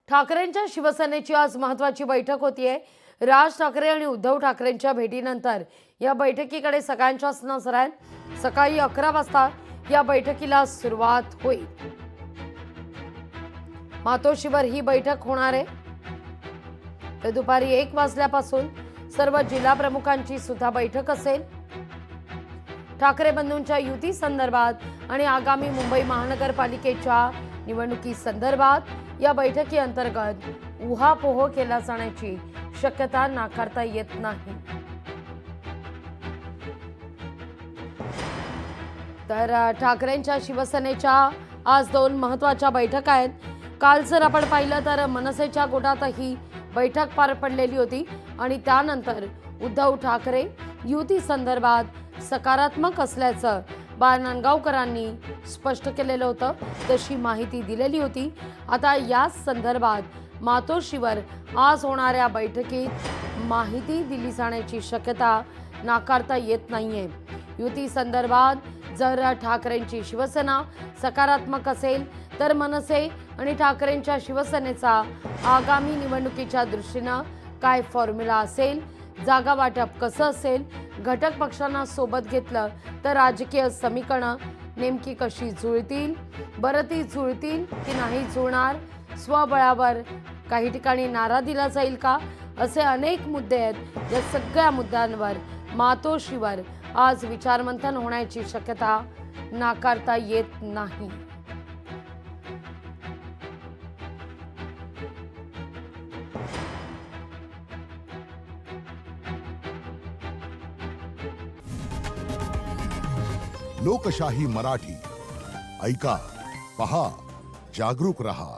ठाकरेंच्या शिवसेनेची आज महत्त्वाची बैठक होतीये। राज ठाकरे आणि उद्धव ठाकरेंच्या भेटीनंतर या बैठकीकडे सगळ्यांच्याच नजर आहेत। सकाळी 11 वाजता या बैठकीला सुरुवात होईल। मातोश्रीवर ही बैठक होणार आहे। तर दुपारी 1 वाजल्यापासून सर्व जिल्हा प्रमुखांची सुद्धा बैठक असेल। ठाकरे बंधूंच्या युती संदर्भात आणि आगामी मुंबई महानगरपालिकेच्या निवडणुकी संदर्भात या बैठकी अंतर्गत उहापोह केला जाण्याची शक्यता नाकारता येत नाही। तर ठाकरेंच्या शिवसेनेच्या आज 2 महत्त्वाच्या बैठका आहेत। काल जर आपण पाहिलं तर मनसेच्या गोटातही बैठक पार पडलेली होती आणि त्यानंतर उद्धव ठाकरे युती संदर्भात सकारात्मक असल्याचं नांदगावकरांनी स्पष्ट केलेलं होतं, तशी माहिती दिलेली होती। आता या संदर्भात मातोश्रीवर आज होणाऱ्या बैठकीत माहिती दिली जाण्याची शक्यता नाकारता येत नाहीये। युती संदर्भात जर ठाकरेंची शिवसेना सकारात्मक असेल तर मनसे आणि ठाकरेंच्या शिवसेनेचा आगामी निवडणुकीच्या दृष्टीने काय फॉर्म्युला असेल, जागा वाटप कसं असेल, घटक पक्षांना सोबत घेतलं तर राजकीय समीकरणं नेमकी कशी जुळतील, बरं ती जुळतील की नाही जुळणार, स्वबळावर काही ठिकाणी नारा दिला जाईल का, असे अनेक मुद्दे आहेत। या सगळ्या मुद्द्यांवर मातोश्रीवर आज विचारमंथन होण्याची शक्यता नाकारता येत नाही। लोकशाही मराठी ऐका, पहा, जागरूक रहा।